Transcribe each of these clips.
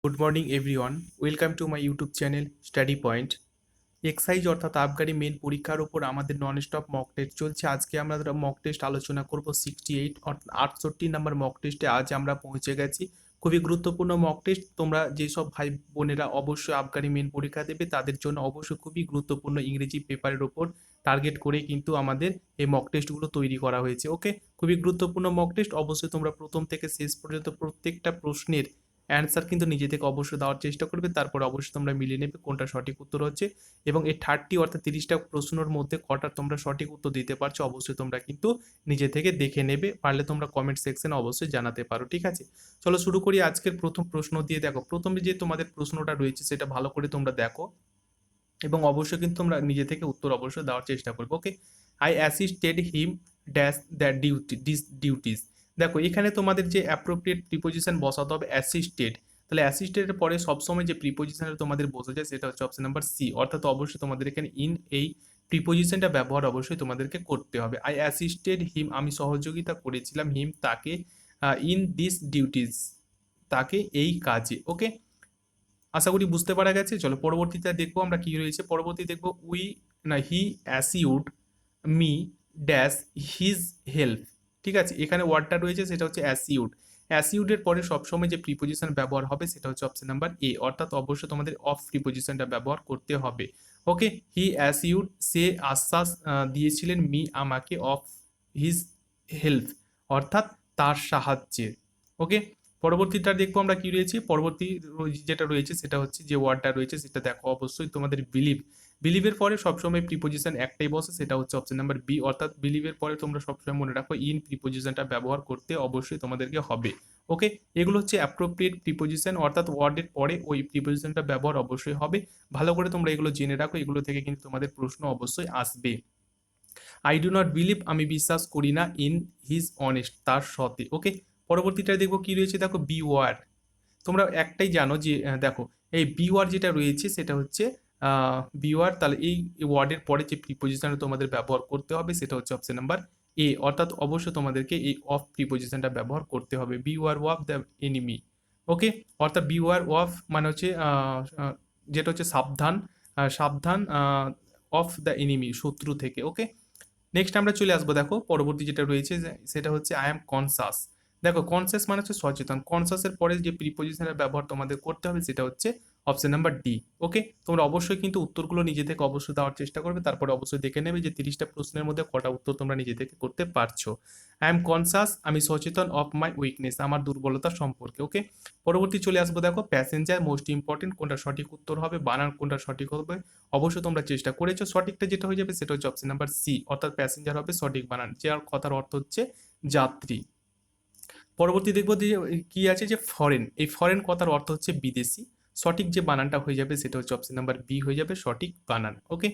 Good morning everyone, welcome to my YouTube channel study point. Excise অর্থাৎ আবগারি main পরীক্ষার উপর আমাদের নন স্টপ মক টেস্ট চলছে। আজকে আমরা মক টেস্ট আলোচনা করব 68 অর্থাৎ 68 নাম্বার মক টেস্টে আজ আমরা পৌঁছে গেছি। খুবই গুরুত্বপূর্ণ মক টেস্ট। তোমরা যেসব ভাই বোনেরা অবশ্যই আবগারি মেন পরীক্ষা দেবে তাদের জন্য অবশ্যই খুবই গুরুত্বপূর্ণ ইংরেজি পেপারের ওপর টার্গেট করে কিন্তু আমাদের এই মক টেস্টগুলো তৈরি করা হয়েছে। ওকে, খুবই গুরুত্বপূর্ণ মক টেস্ট। অবশ্যই তোমরা প্রথম থেকে শেষ পর্যন্ত প্রত্যেকটা প্রশ্নের অ্যান্সার কিন্তু নিজে থেকে অবশ্যই দেওয়ার চেষ্টা করবে। তারপর অবশ্যই তোমরা মিলিয়ে নেবে কোনটা সঠিক উত্তর হচ্ছে, এবং এই 30 অর্থাৎ 30টা প্রশ্নের মধ্যে কটা তোমরা সঠিক উত্তর দিতে পারছো অবশ্যই তোমরা কিন্তু নিজে থেকে দেখে নেবে। পারলে তোমরা কমেন্ট সেকশনে অবশ্যই জানাতে পারো। ঠিক আছে, চলো শুরু করি আজকের প্রথম প্রশ্ন দিয়ে। দেখো, প্রথমে যে তোমাদের প্রশ্নটা রয়েছে সেটা ভালো করে তোমরা দেখো এবং অবশ্যই কিন্তু তোমরা নিজে থেকে উত্তর অবশ্যই দেওয়ার চেষ্টা করবে। Okay, I assisted him dash that duties. দেখো, এখানে তোমাদের যে অ্যাপ্রোপ্রিয়েট প্রিপোজিশন বসাতে হবে অ্যাসিস্টেড। তাহলে অ্যাসিস্টেডের পরে সবসময় যে প্রিপোজিশনটা তোমাদের বসে যায় সেটা হচ্ছে অপশন নাম্বার সি, অর্থাৎ অবশ্যই তোমাদের এখানে ইন এই প্রিপোজিশনটা ব্যবহার অবশ্যই তোমাদেরকে করতে হবে। আই অ্যাসিস্টেড হিম, আমি সহযোগিতা করেছিলাম, হিম তাকে, ইন দিস ডিউটিস তাকে এই কাজে। ওকে, আশা করি বুঝতে পারা গেছে। চলো পরবর্তীতে দেখবো আমরা কি রয়েছে। পরবর্তী দেখবো he assured me dash his help. ঠিক আছে, এখানে ওয়ার্ডটা রয়েছে সেটা হচ্ছে অ্যাসিউড। অ্যাসিউডের পরে সবসময় যে প্রিপোজিশন ব্যবহার হবে সেটা হচ্ছে অপশন নাম্বার এ, অর্থাৎ অবশ্যই তোমাদের অফ প্রিপোজিশনটা ব্যবহার করতে হবে। ওকে, হি অ্যাসিউড, সে আশ্বাস দিয়েছিলেন, মি আমাকে, অফ হিজ হেল্প অর্থাৎ তার সাহায্যে। ওকে, পরবর্তীটা দেখবো আমরা কি রয়েছে। পরবর্তী যেটা রয়েছে সেটা হচ্ছে যে ওয়ার্ডটা রয়েছে সেটা দেখো অবশ্যই তোমাদের বিলিভ। বিলিভের পরে সবসময় প্রিপোজিশন একটাই বসে সেটা হচ্ছে অপশন নাম্বার বি, অর্থাৎ বিলিভের পরে তোমরা সবসময় মনে রাখো ইন প্রিপোজিশনটা ব্যবহার করতে অবশ্যই তোমাদেরকে হবে। ওকে, এগুলো হচ্ছে অ্যাপ্রোপ্রিয়েট প্রিপোজিশন, অর্থাৎ ওয়ার্ডের পরে ওই প্রিপোজিশনটা ব্যবহার অবশ্যই হবে। ভালো করে তোমরা এগুলো জেনে রাখো, এগুলো থেকে কিন্তু তোমাদের প্রশ্ন অবশ্যই আসবে। আই ডু নট বিলিভ, আমি বিশ্বাস করি না, ইন হিজ অনেস্ট, তার সতে। ওকে, পরবর্তীটা দেখবো কি রয়েছে। দেখো বি ওয়ার, তোমরা একটাই জানো যে দেখো এই বি ওয়ার যেটা রয়েছে সেটা হচ্ছে বি ওয়ার। তাহলে এই ওয়ার্ডের পরে যে প্রিপোজিশনটা তোমাদের ব্যবহার করতে হবে সেটা হচ্ছে অপশন নাম্বার এ, অর্থাৎ অবশ্যই তোমাদেরকে এই অফ প্রিপোজিশনটা ব্যবহার করতে হবে। Beware of the enemy. Okay, অর্থাৎ বি ওয়ার ওয়াফ মানে হচ্ছে যেটা হচ্ছে সাবধান, সাবধান অফ দ্য এনিমি, শত্রু থেকে। ওকে, নেক্সট আমরা চলে আসবো। দেখো পরবর্তী যেটা রয়েছে সেটা হচ্ছে আই এম কনসাস। দেখো কনসাস মানে হচ্ছে সচেতন। কনসাসের পরে যে প্রিপোজিশনের ব্যবহার তোমাদের করতে হবে সেটা হচ্ছে অপশন নাম্বার ডি। ওকে, তোমরা অবশ্যই কিন্তু উত্তরগুলো নিজে থেকে অবশ্যই দেওয়ার চেষ্টা করবে। তারপরে অবশ্যই দেখে নেবে যে 30টা প্রশ্নের মধ্যে কটা উত্তর তোমরা নিজে থেকে করতে পারছো। আই এম কনসাস, আমি সচেতন, অফ মাই উইকনেস, আমার দুর্বলতা সম্পর্কে। ওকে, পরবর্তী চলে আসবো। দেখো প্যাসেঞ্জার, মোস্ট ইম্পর্টেন্ট, কোনটা সঠিক উত্তর হবে, বানান কোনটা সঠিক হবে অবশ্যই তোমরা চেষ্টা করেছো। সঠিকটা যেটা হয়ে যাবে সেটা হচ্ছে অপশন নাম্বার সি, অর্থাৎ প্যাসেঞ্জার হবে সঠিক বানান, যার কথার অর্থ হচ্ছে যাত্রী। পরবর্তী দেখবো যে কি আছে যে ফরেন, এই ফরেন কথার অর্থ হচ্ছে বিদেশি। সঠিক যে বানানটা হয়ে যাবে সেটা হচ্ছে অপশন নাম্বার বি হয়ে যাবে সঠিক বানান। ওকে,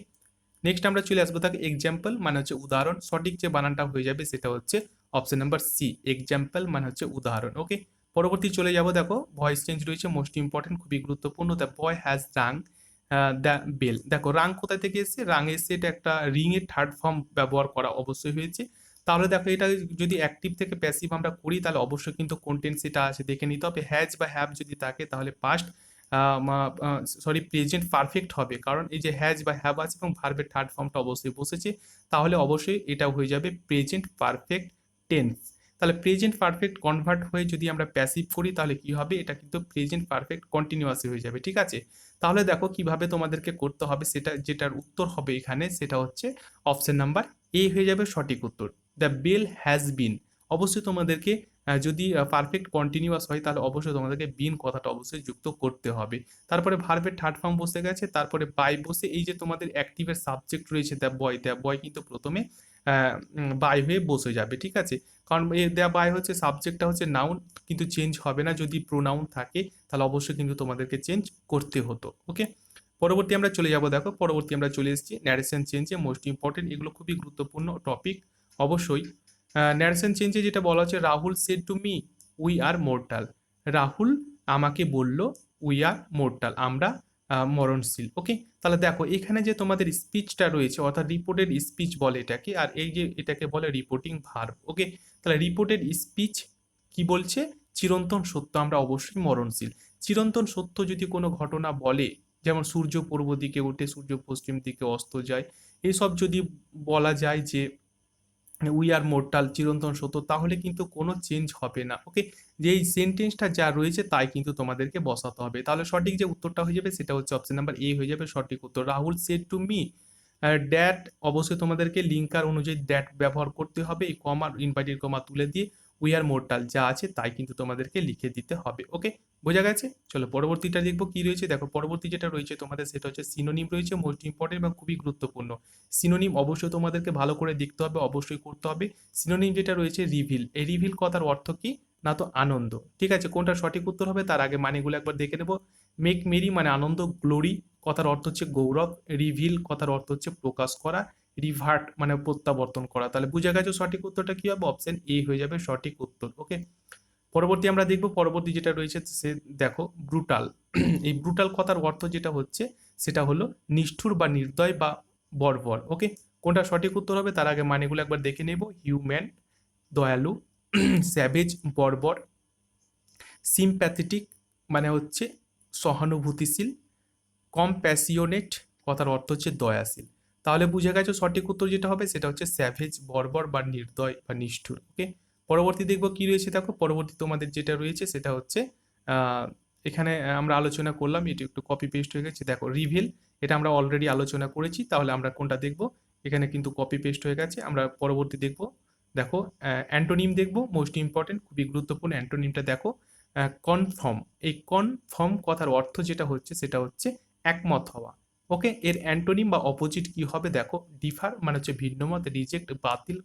নেক্সট আমরা চলে আসবো। তাকে এক্সাম্পল মানে হচ্ছে উদাহরণ, সঠিক যে বানানটা হয়ে যাবে সেটা হচ্ছে অপশন নাম্বার সি, এক্সাম্পল মানে হচ্ছে উদাহরণ। ওকে, পরবর্তী চলে যাব। দেখো ভয়েস চেঞ্জ রয়েছে, মোস্ট ইম্পর্টেন্ট, খুবই গুরুত্বপূর্ণ। The boy has rung the bell. দেখো রাং কোথায় থেকে এসছে, রাং এসছে এটা একটা রিং এর থার্ড ফর্ম ব্যবহার করা অবশ্যই হয়েছে। তাহলে দেখো এটা যদি অ্যাক্টিভ থেকে প্যাসিভ আমরা করি তাহলে অবশ্যই কিন্তু কোনটেন্স এটা আছে দেখে নিতে হবে। হ্যাজ বা হ্যাভ যদি থাকে তাহলে পাস্ট প্রেজেন্ট পারফেক্ট হবে, কারণ এই যে হ্যাজ বা হ্যাভ আছে এবং ভার্বের থার্ড ফর্মটা অবশ্যই বসেছে। তাহলে অবশ্যই এটা হয়ে যাবে প্রেজেন্ট পারফেক্ট টেন্স। তাহলে প্রেজেন্ট পারফেক্ট কনভার্ট হয়ে যদি আমরা প্যাসিভ করি তাহলে কি হবে, এটা কিন্তু প্রেজেন্ট পারফেক্ট কন্টিনিউয়াসই হয়ে যাবে। ঠিক আছে, তাহলে দেখো কিভাবে তোমাদেরকে করতে হবে, সেটা যেটার উত্তর হবে এখানে সেটা হচ্ছে অপশন নাম্বার এ হয়ে যাবে সঠিক উত্তর। দ্য বেল হ্যাজ বিন, অবশ্যই তোমাদেরকে যদি পারফেক্ট কন্টিনিউয়াস হয় তাহলে অবশ্যই তোমাদেরকে বিন কথাটা অবশ্যই যুক্ত করতে হবে। তারপরে ভার্বের থার্ড ফর্ম বসে গেছে, তারপরে বাই বসে এই যে তোমাদের অ্যাক্টিভের সাবজেক্ট রয়েছে দ্য বয় কিন্তু প্রথমে বাই হয়ে বসে যাবে। ঠিক আছে, কারণ দ্য বাই হচ্ছে সাবজেক্টটা হচ্ছে নাউন, কিন্তু চেঞ্জ হবে না। যদি প্রোনাউন থাকে তাহলে অবশ্যই কিন্তু তোমাদেরকে চেঞ্জ করতে হতো। ওকে, পরবর্তী আমরা চলে যাব। দেখো পরবর্তী আমরা চলে এসেছি ন্যারেশন চেঞ্জে, মোস্ট ইম্পর্টেন্ট, এগুলো খুবই গুরুত্বপূর্ণ টপিক অবশ্যই। ন্যারেশন চেঞ্জে যেটা বলা হচ্ছে Rahul said to me we are mortal. Rahul আমাকে বলল উই আর মোর্টাল, আমরা মরণশীল। ওকে, তাহলে দেখো এখানে যে তোমাদের স্পিচটা রয়েছে অর্থাৎ রিপোর্টেড স্পিচ বলে এটাকে, আর এই যে এটাকে বলে রিপোর্টিং ভার্ব। ওকে, তাহলে রিপোর্টেড স্পিচ কি বলছে, চিরন্তন সত্য আমরা অবশ্যই মরণশীল। চিরন্তন সত্য যদি কোনো ঘটনা বলে, যেমন সূর্য পূর্ব দিকে ওঠে, সূর্য পশ্চিম দিকে অস্ত যায়, এসব যদি বলা যায় যে উই আর মোর্টাল চিরন্তন সত্য, তাহলে কিন্তু কোনো চেঞ্জ হবে না। ওকে, যে এই সেন্টেন্সটা যা রয়েছে তাই কিন্তু তোমাদেরকে বসাতে হবে। তাহলে সঠিক যে উত্তরটা হয়ে যাবে সেটা হচ্ছে অপশন নাম্বার এ হয়ে যাবে সঠিক উত্তর। Rahul said to me that, অবশ্যই তোমাদেরকে লিঙ্কার অনুযায়ী দ্যাট ব্যবহার করতে হবে, এই কমা ইনভার্টেড কমা তুলে দিয়ে উই আর মোর্টাল যা আছে তাই কিন্তু তোমাদেরকে লিখে দিতে হবে। ওকে, বোঝা গেছে? চলো পরবর্তীটা দেখবো কি রয়েছে। দেখো পরবর্তী যেটা রয়েছে তোমাদের সেটা হচ্ছে সিনোনিম রয়েছে, মোস্ট ইম্পর্টেন্ট এবং খুবই গুরুত্বপূর্ণ। সিনোনিম অবশ্যই তোমাদেরকে ভালো করে দেখতে হবে, অবশ্যই করতে হবে। সিনোনিম যেটা রয়েছে রিভিল, এই রিভিল কথার অর্থ কি না তো আনন্দ। ঠিক আছে, কোনটা সঠিক উত্তর হবে তার আগে মানেগুলো একবার দেখে নেব। মেক মেরি মানে আনন্দ, গ্লোরি কথার অর্থ হচ্ছে গৌরব, রিভিল কথার অর্থ হচ্ছে প্রকাশ করা, রিভার্ট মানে প্রত্যাবর্তন করা। তাহলে বুঝে গেছো সঠিক উত্তরটা কি হবে, অপশন এ হয়ে যাবে সঠিক উত্তর। ওকে, পরবর্তী আমরা দেখব, পরবর্তী যেটা রয়েছে সে দেখো ব্রুটাল। এই ব্রুটাল কথার অর্থ যেটা হচ্ছে সেটা হলো নিষ্ঠুর বা নির্দয় বা বর্বর। ওকে, কোনটা সঠিক উত্তর হবে তার আগে মানেগুলো একবার দেখে নেব। হিউম্যান দয়ালু, স্যাভেজ বর্বর, সিম্প্যাথেটিক মানে হচ্ছে সহানুভূতিশীল, কম্প্যাসিওনেট কথার অর্থ হচ্ছে দয়াশীল। তাহলে বুঝে গেছো সঠিক উত্তর যেটা হবে সেটা হচ্ছে স্যাভেজ বর্বর বা নির্দয় বা নিষ্ঠুর। ওকে, পরবর্তী দেখবো কি রয়েছে। দেখো পরবর্তী তোমাদের যেটা রয়েছে সেটা হচ্ছে এখানে আমরা আলোচনা করলাম, এটি একটু কপি পেস্ট হয়ে গেছে। দেখো রিভিল, এটা আমরা অলরেডি আলোচনা করেছি, তাহলে আমরা কোনটা দেখবো, এখানে কিন্তু কপি পেস্ট হয়ে গেছে। আমরা পরবর্তী দেখবো, দেখো অ্যান্টোনিম দেখবো, মোস্ট ইম্পর্টেন্ট খুবই গুরুত্বপূর্ণ অ্যান্টোনিমটা দেখো। কনফার্ম, এই কনফার্ম কথার অর্থ যেটা হচ্ছে সেটা হচ্ছে একমত হওয়া। ওকে, এর অ্যান্টোনিম বা অপোজিট কি হবে দেখো, ডিফার মানে হচ্ছে ভিন্নমত, রিজেক্ট বাতিল,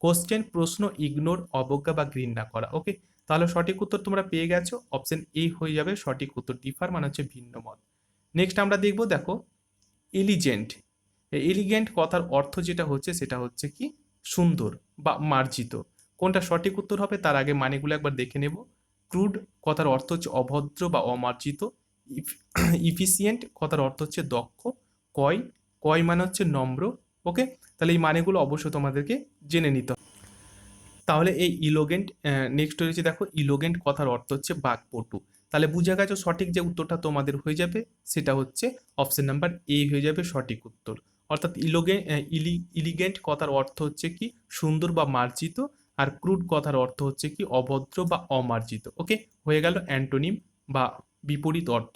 কোশ্চেন প্রশ্ন, ইগনোর অবজ্ঞা বা ঘৃণা করা। ওকে, তাহলে সঠিক উত্তর তোমরা পেয়ে গেছো, অপশন এ হয়ে যাবে সঠিক উত্তর, ডিফার মানে হচ্ছে ভিন্নমত। নেক্সট আমরা দেখবো, দেখো এলিজেন্ট, এলিগেন্ট কথার অর্থ যেটা হচ্ছে সেটা হচ্ছে কি সুন্দর বা মার্জিত। কোনটা সঠিক উত্তর হবে তার আগে মানেগুলো একবার দেখে নেব। ক্রুড কথার অর্থ হচ্ছে অভদ্র বা অমার্জিত, ইফিসিয়েন্ট কথার অর্থ হচ্ছে দক্ষ, কয়, কয় মানে হচ্ছে নম্র। ওকে, তাহলে এই মানেগুলো অবশ্যই তোমাদেরকে জেনে নিতে হবে। তাহলে এই ইলোগেন্ট, নেক্সট রয়েছে দেখো ইলোগেন্ট কথার অর্থ হচ্ছে বাকপটু। তাহলে বুঝা গেছো সঠিক যে উত্তরটা তোমাদের হয়ে যাবে সেটা হচ্ছে অপশন নাম্বার এ হয়ে যাবে সঠিক উত্তর। অর্থাৎ ইলিগেন্ট কথার অর্থ হচ্ছে কি সুন্দর বা মার্জিত, আর ক্রুড কথার অর্থ হচ্ছে কি অভদ্র বা অমার্জিত। ওকে, হয়ে গেল অ্যান্টোনিম বা বিপরীত অর্থ।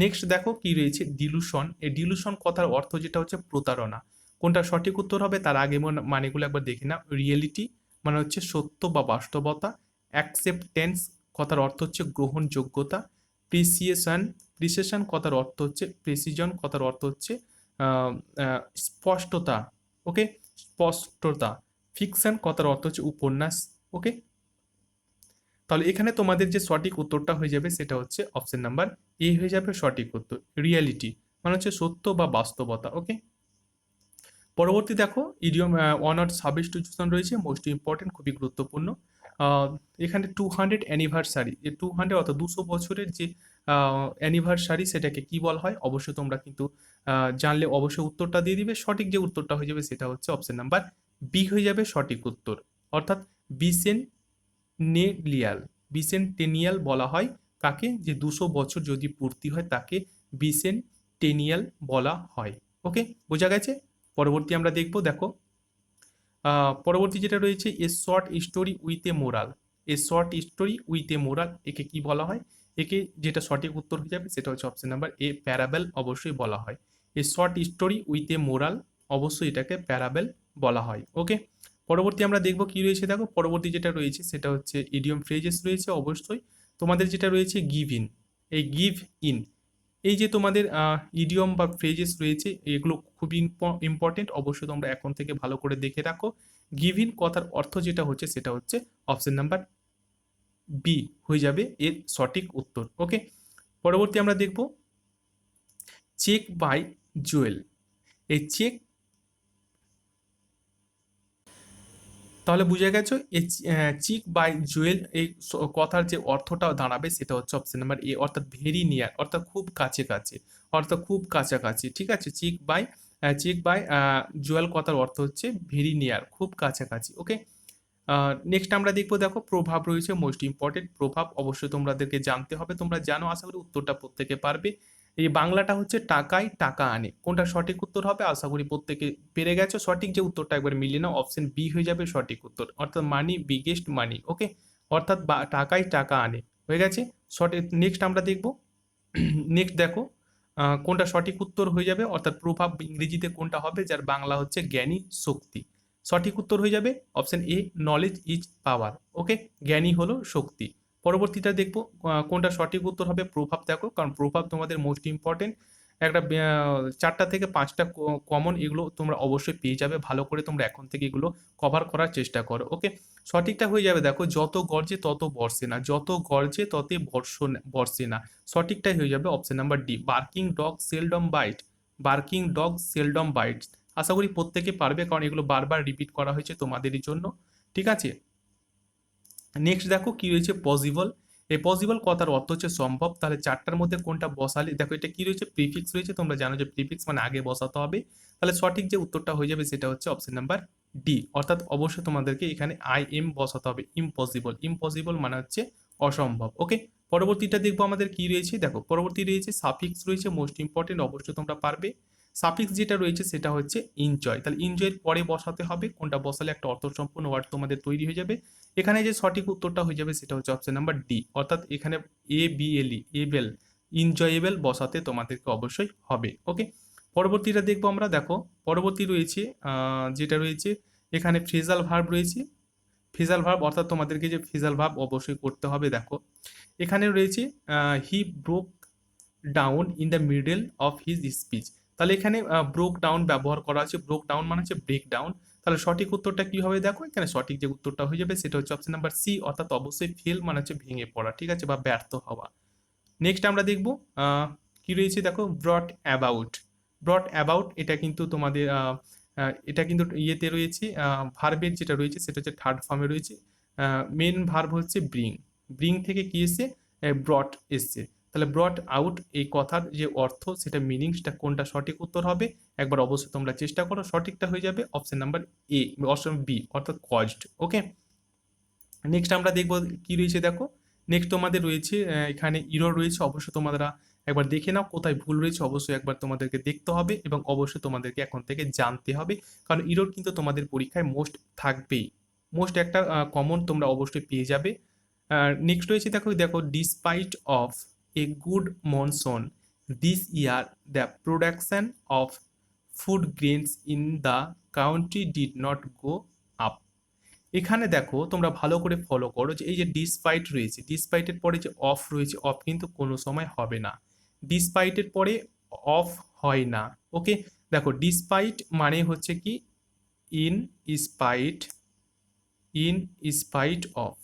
নেক্সট দেখো কি রয়েছে ডিলুশন, এই ডিলুশন কথার অর্থ যেটা হচ্ছে প্রতারণা। কোনটা সঠিক উত্তর হবে তার আগে মানেগুলো একবার দেখে নাও। রিয়েলিটি মানে হচ্ছে সত্য বা বাস্তবতা, অ্যাকসেপ্টেন্স কথার অর্থ হচ্ছে গ্রহণযোগ্যতা, প্রিসিয়েশন, প্রিসিয়েশন কথার অর্থ হচ্ছে প্রেসিজন কথার অর্থ হচ্ছে স্পষ্টতা। ওকে, স্পষ্টতা, ফিকশন কথার অর্থ হচ্ছে উপন্যাস। ওকে, তাহলে এখানে তোমাদের যে সঠিক উত্তরটা হয়ে যাবে সেটা হচ্ছে অপশন নাম্বার এ হয়ে যাবে সঠিক উত্তর। রিয়ালিটি মানে হচ্ছে সত্য বা বাস্তবতা। ওকে, পরবর্তী দেখো ইডিয়ম অনার সাবস্টিটিউশন রয়েছে, মোস্ট ইম্পর্টেন্ট খুবই গুরুত্বপূর্ণ। এখানে 200 অ্যানিভার্সারি, এই 200 অর্থাৎ 200 বছরের যে অ্যানিভার্সারি সেটাকে কি বলা হয়, অবশ্যই তোমরা কিন্তু জানলে অবশ্যই উত্তরটা দিয়ে দিবে। সঠিক যে উত্তরটা হয়ে যাবে সেটা হচ্ছে অপশন নাম্বার বি হয়ে যাবে সঠিক উত্তর। অর্থাৎ বিসেন্টেনিয়াল, বিসেন্টেনিয়াল বলা হয় কাকে, যে 200 বছর যদি পূর্তি হয় তাকে বিসেন্টেনিয়াল বলা হয়। ওকে, বোঝা গেছে? পরবর্তী আমরা দেখব, দেখো পরবর্তী যেটা রয়েছে a short story with a moral, a short story with a moral, একে কি বলা হয়, একে যেটা সঠিক উত্তর হয়ে যাবে সেটা হচ্ছে অপশন নাম্বার এ প্যারাবেল অবশ্যই বলা হয়। A short story with a moral, অবশ্যই এটাকে প্যারাবেল বলা হয়। ওকে, পরবর্তী আমরা দেখব কি রয়েছে। দেখো পরবর্তী যেটা রয়েছে সেটা হচ্ছে ইডিয়ম ফ্রেজেস রয়েছে, অবশ্যই তোমাদের যেটা রয়েছে গিভ ইন, এই গিভ ইন, এই যে তোমাদের ইডিয়ম বা ফ্রেজেস রয়েছে এগুলো খুবই ইম্পর্টেন্ট, অবশ্যই তোমরা এখন থেকে ভালো করে দেখে রাখো। গিভিন কথার অর্থ যেটা হচ্ছে সেটা হচ্ছে অপশন নাম্বার বি হয়ে যাবে এর সঠিক উত্তর। ওকে, পরবর্তী আমরা দেখব চেক বাই জুয়েল, এই চেক, তাহলে বুঝে গেছো এই চিক বাই জুয়েল এই কথার যে অর্থটা দাঁড়াবে সেটা হচ্ছে অপশন নাম্বার এ, অর্থাৎ ভেরি নিয়ার, অর্থাৎ খুব কাছে কাছে, অর্থাৎ খুব কাছাকাছি। ঠিক আছে, চিক বাই জুয়েল কথার অর্থ হচ্ছে ভেরি নিয়ার, খুব কাছাকাছি। ওকে, নেক্সট আমরা দেখবো, দেখো প্রভাব রয়েছে, মোস্ট ইম্পর্টেন্ট প্রভাব অবশ্যই তোমাদেরকে জানতে হবে। তোমরা জানো, আশা করি উত্তরটা প্রত্যেকে পারবে। এই বাংলাটা হচ্ছে টাকায় টাকা আনে, কোনটা সঠিক উত্তর হবে আশা করি প্রত্যেকে পেরে গেছো। সঠিক যে উত্তরটা একবার মিলিয়ে নাও, অপশন বি হয়ে যাবে সঠিক উত্তর, অর্থাৎ মানি বিগেস্ট মানি। ওকে, অর্থাৎ টাকায় টাকা আনে হয়ে গেছে সঠিক। নেক্সট আমরা দেখবো, নেক্সট দেখো কোনটা সঠিক উত্তর হয়ে যাবে, অর্থাৎ প্রভাব ইংরেজিতে কোনটা হবে, যার বাংলা হচ্ছে জ্ঞানী শক্তি। সঠিক উত্তর হয়ে যাবে option A, knowledge is power. Okay, জ্ঞানী হলো শক্তি। পরবর্তীটা দেখবো কোনটা সঠিক উত্তর হবে, প্রভাব। দেখো, কারণ প্রভাব তোমাদের মোস্ট ইম্পর্টেন্ট। একটা 4টা থেকে 5টা কমন, এগুলো তোমরা অবশ্যই পেয়ে যাবে। ভালো করে তোমরা এখন থেকে এগুলো কভার করার চেষ্টা করো। ওকে, সঠিকটা হয়ে যাবে, দেখো, যত গর্জে তত বর্ষে না, যত গর্জে তত বর্ষে না। সঠিকটাই হয়ে যাবে option number D, barking dog seldom bite. Barking dog seldom bite. আশা করি প্রত্যেকে পারবে, কারণ এগুলো বারবার রিপিট করা হয়েছে তোমাদেরই জন্য। ঠিক আছে, নেক্সট দেখো কি রয়েছে, পসিবল। এই পসিবল কথার অর্থ হচ্ছে সম্ভব। তাহলে 4টার মধ্যে কোনটা বসালে, দেখো এটা কি রয়েছে, প্রিফিক্স রয়েছে। তোমরা জানো যে প্রিফিক্স মানে আগে বসাতে হবে। তাহলে সঠিক যে উত্তরটা হয়ে যাবে সেটা হচ্ছে অপশন নাম্বার ডি, অর্থাৎ অবশ্যই তোমাদেরকে এখানে আই এম বসাতে হবে। ইম্পসিবল, ইম্পসিবল মানে হচ্ছে অসম্ভব। ওকে, পরবর্তীটা দেখবো আমাদের কি রয়েছে। দেখো, পরবর্তী রয়েছে সাফিক্স রয়েছে, মোস্ট ইম্পর্টেন্ট, অবশ্যই তোমরা পারবে। সাফিক্স যেটা রয়েছে সেটা হচ্ছে এনজয়। তাহলে এনজয়ের পরে বসাতে হবে, কোনটা বসালে একটা অর্থসম্পূর্ণ ওয়ার্ড তোমাদের তৈরি হয়ে যাবে। এখানে যে সঠিক উত্তরটা হয়ে যাবে সেটা হচ্ছে অপশন নাম্বার ডি, অর্থাৎ এখানে A B L E, able, enjoyable বসাতে তোমাদেরকে অবশ্যই হবে। ওকে, পরবর্তীটা দেখবো আমরা। দেখো, পরবর্তী রয়েছে যেটা রয়েছে এখানে ফ্রেজাল ভার্ব রয়েছে। ফ্রেজাল ভার্ব অর্থাৎ তোমাদেরকে যে ফ্রেজাল ভার্ব অবশ্যই করতে হবে। দেখো, এখানে রয়েছে হি broke down in the middle of his speech. তাহলে এখানে ব্রোক ডাউন ব্যবহার করা আছে। ব্রোক ডাউন মানে হচ্ছে ব্রেক ডাউন। তাহলে সঠিক উত্তরটা কি হবে, দেখো এখানে সঠিক যে উত্তরটা হয়ে যাবে সেটা হচ্ছে অপশন নাম্বার সি, অর্থাৎ অবশ্যই ফেল মানে হচ্ছে ভেঙে পড়া। ঠিক আছে, বা ব্যর্থ হওয়া। নেক্সট আমরা দেখবো কি রয়েছে। দেখো, ব্রট অ্যাবাউট। ব্রট অ্যাবাউট এটা কিন্তু তোমাদের এটা কিন্তু ইয়েতে রয়েছে, ভার্বের যেটা রয়েছে সেটা হচ্ছে থার্ড ফর্মে রয়েছে। মেন ভার্ব হচ্ছে ব্রিং। ব্রিং থেকে কি এসছে, ব্রট এসছে। তাহলে ব্রট আউট এই কথার যে অর্থ, সেটা মিনিং, সেটা কোনটা সঠিক উত্তর হবে একবার অবশ্যই তোমরা চেষ্টা করো। সঠিকটা হয়ে যাবে option number A, option B, অর্থাৎ কজড। ওকে, নেক্সট আমরা দেখবো কি রয়েছে। দেখো, নেক্সট তোমাদের রয়েছে এখানে ইরর রয়েছে। অবশ্যই তোমরা একবার দেখে নাও কোথায় ভুল রয়েছে, অবশ্যই একবার তোমাদেরকে দেখতে হবে এবং অবশ্যই তোমাদেরকে এখন থেকে জানতে হবে, কারণ ইরর কিন্তু তোমাদের পরীক্ষায় মোস্ট থাকবেই। মোস্ট একটা কমন তোমরা অবশ্যই পেয়ে যাবে। নেক্সট রয়েছে, দেখো দেখো, despite of a good monsoon this year the production of food grains in the country did not go up. এখানে দেখো তোমরা ভালো করে ফলো করো যে এই যে ডিসপাইট রয়েছে, ডিসপাইটের পরে যে অফ রয়েছে, অফ কিন্তু কোনো সময় হবে না। ডিসপাইটের পরে অফ হয় না। ওকে, দেখো ডিসপাইট মানে হচ্ছে কি in spite, in spite of,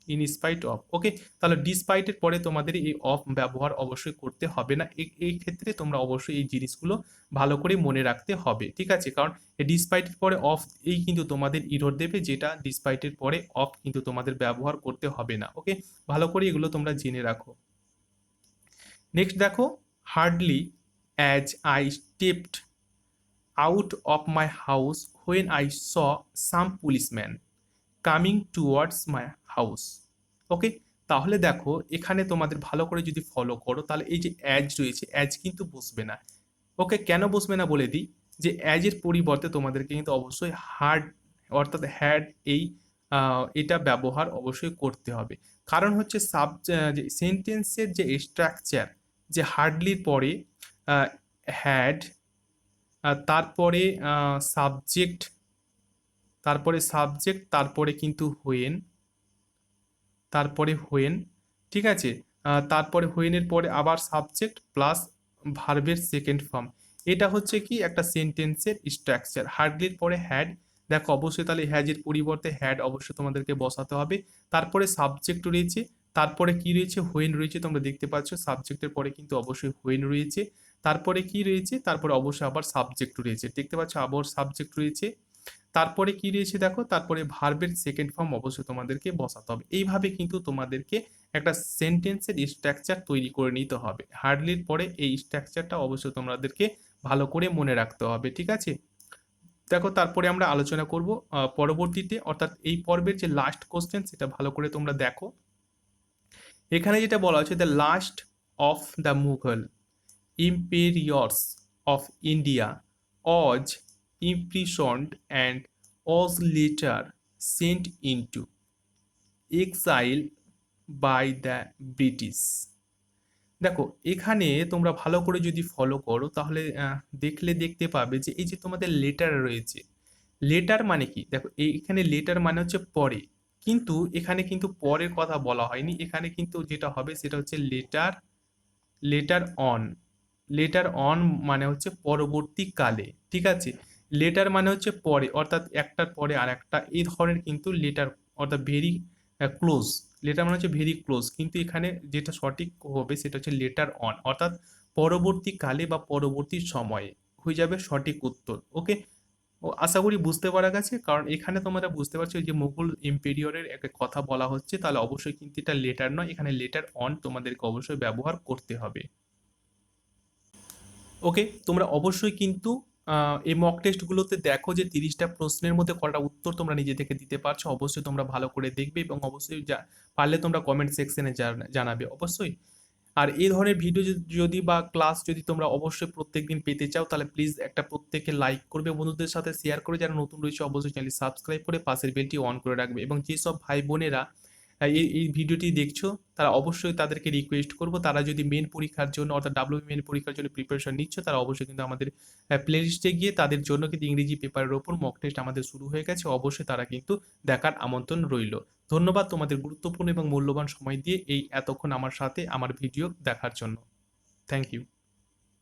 in spite of. Okay, তাহলে ডিসপাইটের পরে তোমাদের এই অফ ব্যবহার অবশ্যই করতে হবে না। এই ক্ষেত্রে তোমরা অবশ্যই এই জিনিসগুলো ভালো করে মনে রাখতে হবে। ঠিক আছে, কারণ এই ডিসপাইটের পরে অফ এই কিন্তু তোমাদের ইরর দেবে, যেটা ডিসপাইটের পরে অফ কিন্তু তোমাদের ব্যবহার করতে হবে না। ওকে, ভালো করে এগুলো তোমরা জেনে রাখো। নেক্সট দেখো, hardly as I stepped out of my house when I saw some policeman coming towards my house. Okay, তাহলে দেখো এখানে তোমাদের ভালো করে যদি ফলো করো, তাহলে এই যে অ্যাজ রয়েছে, অ্যাজ কিন্তু বসবে না। ওকে, কেন বসবে না বলে দিই, যে অ্যাজের পরিবর্তে তোমাদেরকে কিন্তু অবশ্যই হার্ড অর্থাৎ হ্যাড এই এটা ব্যবহার অবশ্যই করতে হবে। কারণ হচ্ছে যে সেন্টেন্সের যে স্ট্রাকচার, যে হার্ডলির পরে হ্যাড, তারপরে সাবজেক্ট, তারপরে সাবজেক্ট, তারপরে কিন্তু হোয়েন, তারপরে হোয়েন। ঠিক আছে, তারপরে হোয়েনের পরে আবার সাবজেক্ট প্লাস ভার্বের সেকেন্ড ফর্ম। এটা হচ্ছে কি একটা সেন্টেন্সের স্ট্রাকচার। হার্ডলির পরে হ্যাড, দেখো অবশ্যই তাহলে হ্যাজের পরিবর্তে হ্যাড অবশ্যই তোমাদেরকে বসাতে হবে। তারপরে সাবজেক্ট রয়েছে, তারপরে কি রয়েছে, হোয়েন রয়েছে। তোমরা দেখতে পাচ্ছ সাবজেক্টের পরে কিন্তু অবশ্যই হোয়েন রয়েছে। তারপরে কি রয়েছে, তারপরে অবশ্যই আবার সাবজেক্ট রয়েছে। দেখতে পাচ্ছ আবার সাবজেক্ট রয়েছে। তারপরে কি রয়েছে, দেখো তারপরে ভার্বের সেকেন্ড ফর্ম অবশ্যই তোমাদেরকে বসাতে হবে। এইভাবে কিন্তু তোমাদেরকে একটা সেন্টেন্সের স্ট্রাকচার তৈরি করে নিতে হবে। হার্ডলির পরে এই স্ট্রাকচারটা অবশ্যই তোমাদেরকে ভালো করে মনে রাখতে হবে। ঠিক আছে, দেখো তারপরে আমরা আলোচনা করব পরবর্তীতে, অর্থাৎ এই পর্বের যে লাস্ট কোশ্চেন সেটা ভালো করে তোমরা দেখো। এখানে যেটা বলা হচ্ছে, the last of the Mughal imperiors of India was imprisoned and was later sent into exile by the British. দেখো এখানে তোমরা ভালো করে যদি ফলো করো তাহলে দেখলে দেখতে পাবে যে এই যে তোমাদের লেটার রয়েছে, লেটার মানে কি, দেখো এখানে লেটার মানে হচ্ছে পরে, কিন্তু এখানে কিন্তু পরের কথা বলা হয়নি, এখানে কিন্তু যেটা হবে সেটা হচ্ছে letter, letter on, letter on মানে হচ্ছে পরবর্তীকালে, ঠিক আছে। লেটার মানে হচ্ছে পরে, অর্থাৎ একটার পরে আর একটা, এই ধরনের কিন্তু লেটার, অর্থাৎ ভেরি ক্লোজ, লেটার মানে হচ্ছে ভেরি ক্লোজ, কিন্তু এখানে যেটা সঠিক হবে সেটা হচ্ছে লেটার অন, অর্থাৎ পরবর্তীকালে বা পরবর্তী সময়ে হয়ে যাবে সঠিক উত্তর। ওকে, ও আশা করি বুঝতে পারা গেছে, কারণ এখানে তোমরা বুঝতে পারছো যে মুঘল এম্পেরিয়রের একটা কথা বলা হচ্ছে, তাহলে অবশ্যই কিন্তু এটা লেটার নয়, এখানে লেটার অন তোমাদেরকে অবশ্যই ব্যবহার করতে হবে। ওকে, তোমরা অবশ্যই কিন্তু এই মক টেস্টগুলোতে দেখো যে 30টা প্রশ্নের মধ্যে কটা উত্তর তোমরা নিজে থেকে দিতে পারছো, অবশ্যই তোমরা ভালো করে দেখবে এবং অবশ্যই পারলে তোমরা কমেন্ট সেকশনে জানাবে অবশ্যই। আর এই ধরনের ভিডিও যদি বা ক্লাস যদি তোমরা অবশ্যই প্রত্যেকদিন পেতে চাও, তাহলে প্লিজ একটা প্রত্যেকে লাইক করবে, বন্ধুদের সাথে শেয়ার করে, যারা নতুন রয়েছে অবশ্যই চ্যানেল সাবস্ক্রাইব করে পাশের বেলটি অন করে রাখবে। এবং যেসব ভাই বোনেরা এই ভিডিওটি দেখছো তারা অবশ্যই তাদেরকে রিকোয়েস্ট করব, তারা যদি মেন পরীক্ষার জন্য অর্থাৎ ডাব্লিউবি মেন পরীক্ষার জন্য প্রিপারেশন নিচ্ছ, তারা অবশ্যই কিন্তু আমাদের প্লে লিস্টে গিয়ে তাদের জন্য কিন্তু ইংরেজি পেপারের ওপর মক টেস্ট আমাদের শুরু হয়ে গেছে, অবশ্যই তারা কিন্তু দেখার আমন্ত্রণ রইল। ধন্যবাদ তোমাদের গুরুত্বপূর্ণ এবং মূল্যবান সময় দিয়ে এই এতক্ষণ আমার সাথে আমার ভিডিও দেখার জন্য। Thank you.